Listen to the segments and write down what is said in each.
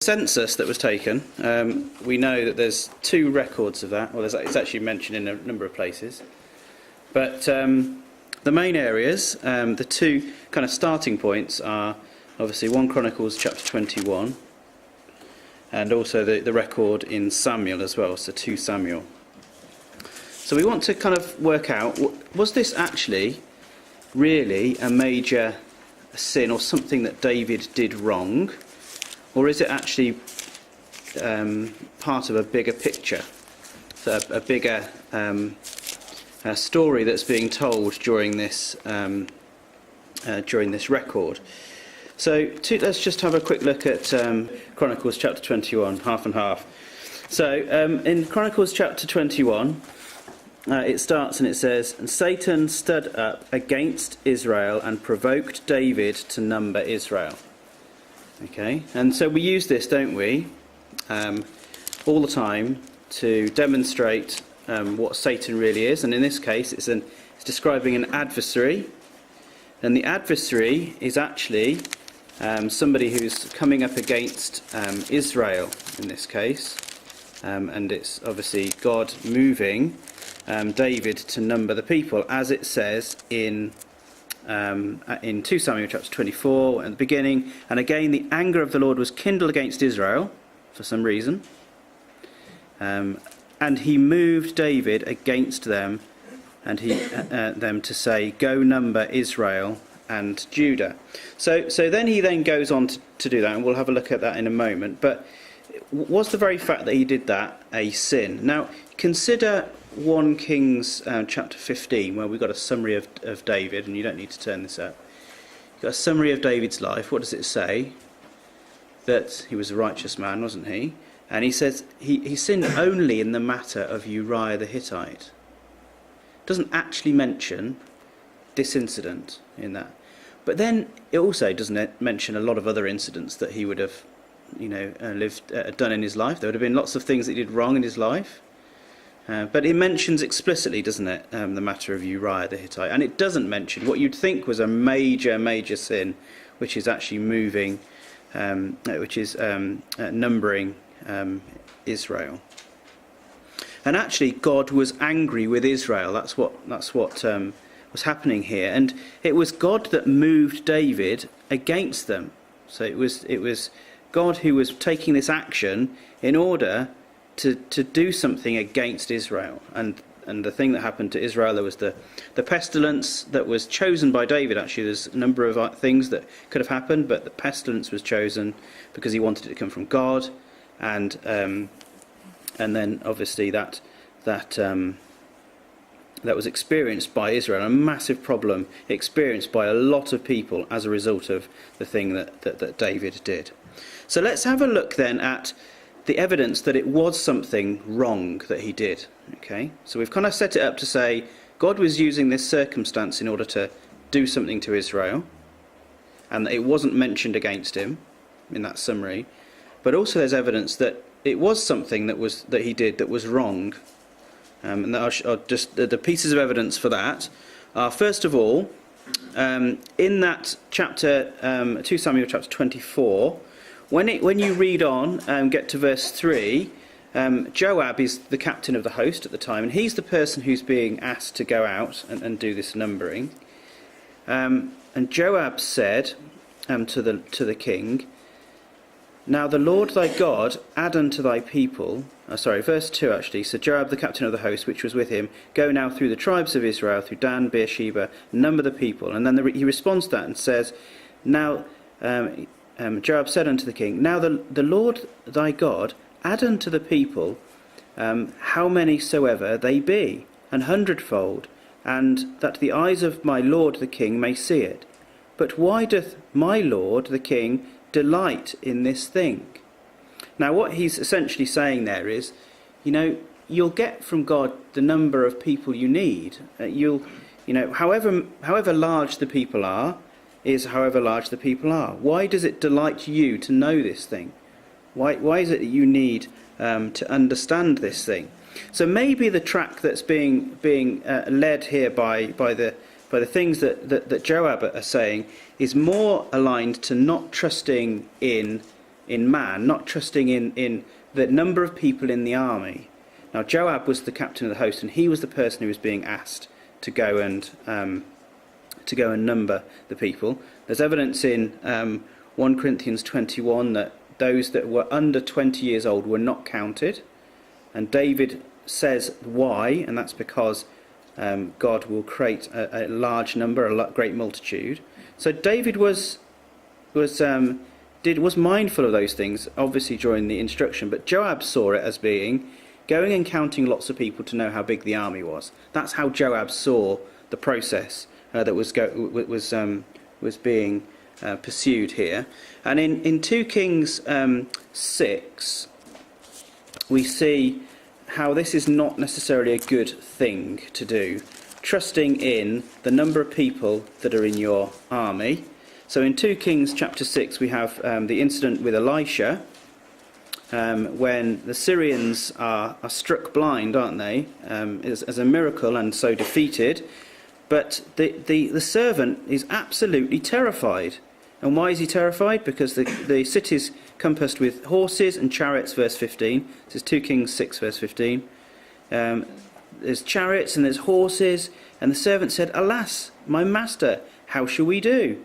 census that was taken, we know that there's 2 records of that. Well, it's actually mentioned in a number of places. But the main areas, the 2 kind of starting points are obviously 1 Chronicles chapter 21 and also the record in Samuel as well, so 2 Samuel. So we want to kind of work out, was this actually really a major sin or something that David did wrong? Or is it actually part of a bigger picture, so a bigger story that's being told during this record? So let's just have a quick look at Chronicles chapter 21, half and half. So in Chronicles chapter 21, it starts and it says, "And Satan stood up against Israel and provoked David to number Israel." Okay, and so we use this, don't we, all the time to demonstrate what Satan really is. And in this case, it's describing an adversary. And the adversary is actually somebody who's coming up against Israel in this case. And it's obviously God moving David to number the people, as it says in 2 Samuel chapter 24 at the beginning. "And again the anger of the Lord was kindled against Israel for some reason, and he moved David against them, and them to say, 'Go number Israel and Judah.'" So then he goes on to do that, and we'll have a look at that in a moment. But was the very fact that he did that a sin? Now consider 1 Kings chapter 15, where we've got a summary of David, and you don't need to turn this up. You've got a summary of David's life. What does it say? That he was a righteous man, wasn't he? And he says he sinned only in the matter of Uriah the Hittite. It doesn't actually mention this incident in that. But then it also doesn't mention a lot of other incidents that he would have, done in his life. There would have been lots of things that he did wrong in his life. But it mentions explicitly, doesn't it, the matter of Uriah the Hittite. And it doesn't mention what you'd think was a major sin, which is actually numbering Israel. And actually, God was angry with Israel. That's what was happening here. And it was God that moved David against them. So it was God who was taking this action in order to do something against Israel. And the thing that happened to Israel, there was the pestilence that was chosen by David. Actually, there's a number of things that could have happened, but the pestilence was chosen because he wanted it to come from God. And then obviously that was experienced by Israel, a massive problem experienced by a lot of people as a result of the thing that David did. So let's have a look then at the evidence that it was something wrong that he did. Okay, so we've kind of set it up to say God was using this circumstance in order to do something to Israel, and that it wasn't mentioned against him in that summary. But also there's evidence that it was something that he did that was wrong. And I'll just the pieces of evidence for that are, first of all, in that chapter 2 Samuel chapter 24. When you read on and get to verse 3, Joab is the captain of the host at the time, and he's the person who's being asked to go out and do this numbering. And Joab said to the king, "Now the Lord thy God add unto thy people," verse 2 actually, "So Joab the captain of the host which was with him, go now through the tribes of Israel, through Dan, Beersheba, number the people." And then he responds to that and says, "Now Joab said unto the king, Now the Lord thy God add unto the people how many soever they be, 100-fold, and that the eyes of my lord the king may see it. But why doth my lord the king delight in this thing?" Now what he's essentially saying there is, you'll get from God the number of people you need. However large the people are, is however large the people are. Why does it delight you to know this thing? Why is it that you need to understand this thing? So maybe the track that's being led here by the things that Joab are saying is more aligned to not trusting in in man, not trusting in the number of people in the army. Now Joab was the captain of the host, and he was the person who was being asked to go and number the people. There's evidence in 1 Corinthians 21 that those that were under 20 years old were not counted, and David says why, and that's because God will create a large number, a great multitude. So David was mindful of those things, obviously during the instruction, but Joab saw it as being going and counting lots of people to know how big the army was. That's how Joab saw the process that was being pursued here. And in 2 Kings 6, we see how this is not necessarily a good thing to do, trusting in the number of people that are in your army. So in 2 Kings chapter 6 we have the incident with Elisha, when the Syrians are struck blind, aren't they, as a miracle, and so defeated. But the servant is absolutely terrified. And why is he terrified? Because the city's compassed with horses and chariots, verse 15. This is 2 Kings 6, verse 15. There's chariots and there's horses. And the servant said, "Alas, my master, how shall we do?"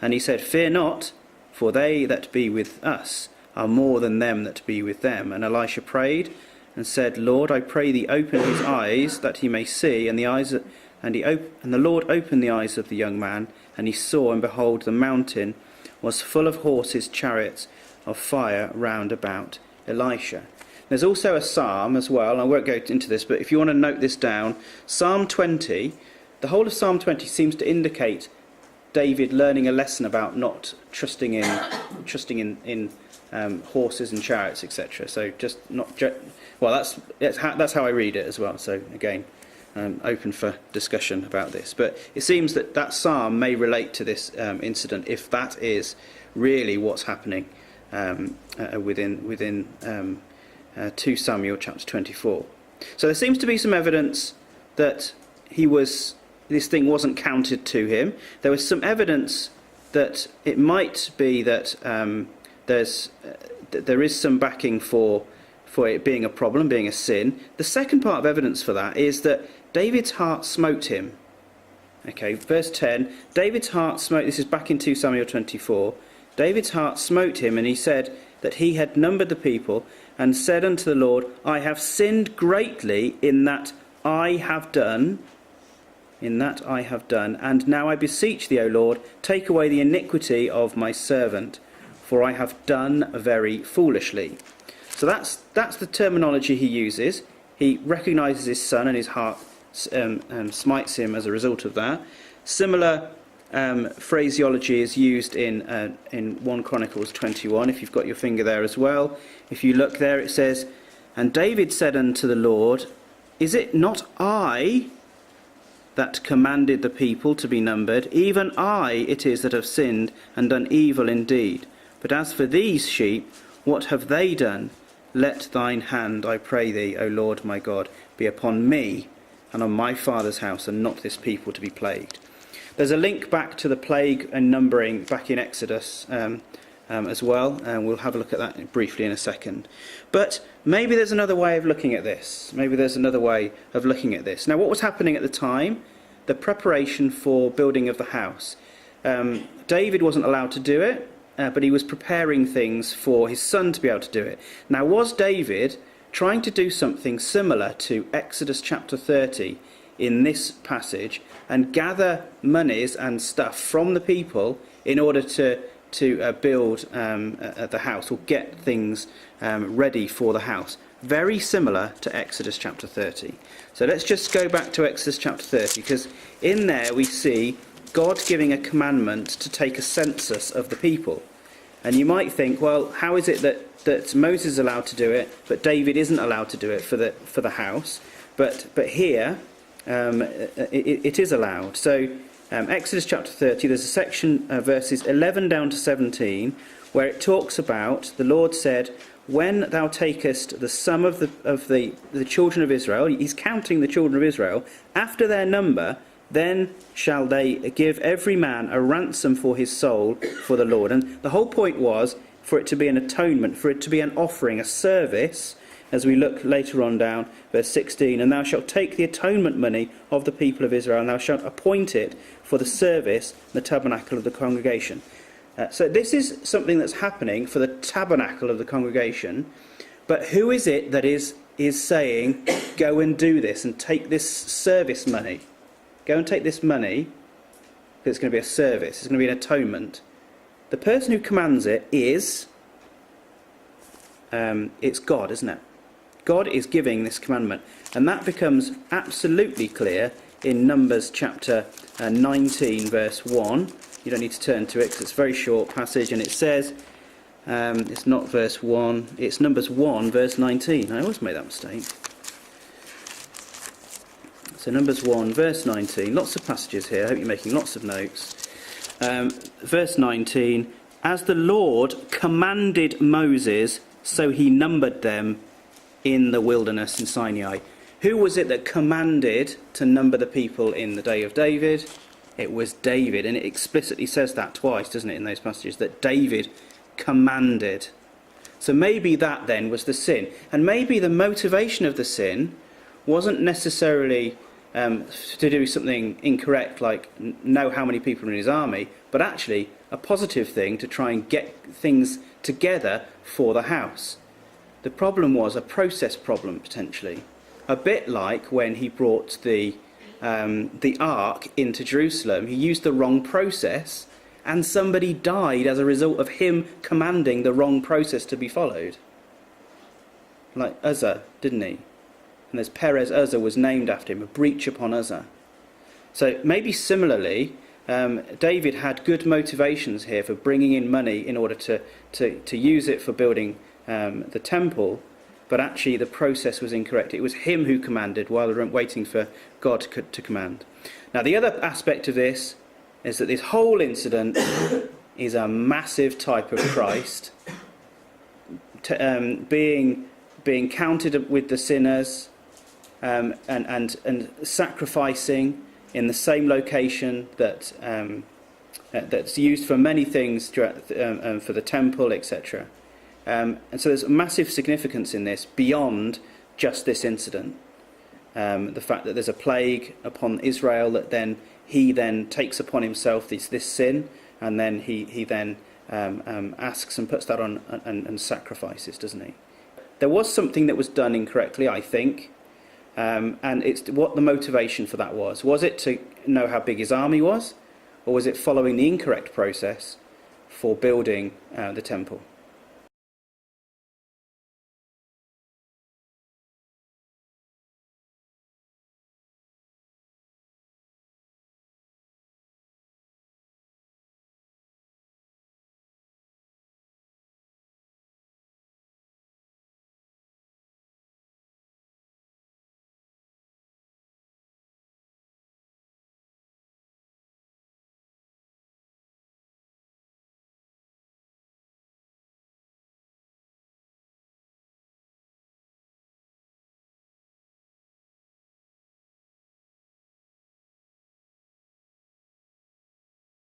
And he said, "Fear not, for they that be with us are more than them that be with them." And Elisha prayed and said, "Lord, I pray thee, open his eyes that he may see." And the Lord opened the eyes of the young man, and he saw, and behold, the mountain was full of horses, chariots of fire round about Elisha. There's also a psalm as well. I won't go into this, but if you want to note this down, Psalm 20, the whole of Psalm 20 seems to indicate David learning a lesson about not trusting in horses and chariots, etc. So that's how I read it as well. So again, open for discussion about this. But it seems that psalm may relate to this incident, if that is really what's happening within 2 Samuel chapter 24. So there seems to be some evidence that this thing wasn't counted to him. There was some evidence that it might be that there is some backing for it being a problem, being a sin. The second part of evidence for that is that David's heart smote him. Okay, verse 10, David's heart smote, this is back in 2 Samuel 24, David's heart smote him, and he said that he had numbered the people, and said unto the Lord, I have sinned greatly in that I have done, and now I beseech thee, O Lord, take away the iniquity of my servant, for I have done very foolishly. So that's the terminology he uses. He recognises his son, and his heart smites him as a result of that. Similar phraseology is used in 1 Chronicles 21, if you've got your finger there as well. If you look there, it says, And David said unto the Lord, Is it not I that commanded the people to be numbered? Even I it is that have sinned and done evil indeed. But as for these sheep, what have they done? Let thine hand, I pray thee, O Lord my God, be upon me and on my father's house, and not this people to be plagued. There's a link back to the plague and numbering back in Exodus as well, and we'll have a look at that briefly in a second. But maybe there's another way of looking at this. Now, what was happening at the time? The preparation for building of the house. David wasn't allowed to do it, but he was preparing things for his son to be able to do it. Now, was David trying to do something similar to Exodus chapter 30 in this passage, and gather monies and stuff from the people in order to build the house, or get things ready for the house? Very similar to Exodus chapter 30. So let's just go back to Exodus chapter 30, because in there we see God giving a commandment to take a census of the people. And you might think, well, how is it that Moses is allowed to do it, but David isn't allowed to do it for the house? But here it is allowed. So Exodus chapter 30, there's a section, verses 11 down to 17, where it talks about, the Lord said, when thou takest the sum of the children of Israel, he's counting the children of Israel, after their number, then shall they give every man a ransom for his soul for the Lord. And the whole point was, for it to be an atonement, for it to be an offering, a service, as we look later on down, verse 16, and thou shalt take the atonement money of the people of Israel, and thou shalt appoint it for the service, the tabernacle of the congregation. So this is something that's happening for the tabernacle of the congregation, but who is it that is saying, go and do this and take this service money? Go and take this money, because it's going to be a service, it's going to be an atonement. The person who commands it is, it's God, isn't it? God is giving this commandment. And that becomes absolutely clear in Numbers chapter 19, verse 1. You don't need to turn to it because it's a very short passage. And it says, it's not verse 1, it's Numbers 1, verse 19. I always make that mistake. So Numbers 1, verse 19. Lots of passages here. I hope you're making lots of notes. Verse 19. As the Lord commanded Moses, so he numbered them in the wilderness in Sinai. Who was it that commanded to number the people in the day of David? It was David, and it explicitly says that twice, doesn't it, in those passages, that David commanded. So maybe that then was the sin. And maybe the motivation of the sin wasn't necessarily to do something incorrect, like know how many people are in his army, but actually a positive thing to try and get things together for the house. The problem was a process problem, potentially. A bit like when he brought the ark into Jerusalem. He used the wrong process, and somebody died as a result of him commanding the wrong process to be followed. Like Uzzah, didn't he? And there's Perez Uzzah was named after him, a breach upon Uzzah. So maybe similarly, David had good motivations here for bringing in money in order to use it for building the temple, but actually the process was incorrect. It was him who commanded while they weren't waiting for God to command. Now the other aspect of this is that this whole incident is a massive type of Christ, being counted with the sinners, and sacrificing in the same location that's used for many things for the temple, etc. And so there's a massive significance in this beyond just this incident. The fact that there's a plague upon Israel that then he takes upon himself this sin, and then he then asks and puts that on and sacrifices, doesn't he? There was something that was done incorrectly, I think, and it's what the motivation for that was. Was it to know how big his army was, or was it following the incorrect process for building the temple?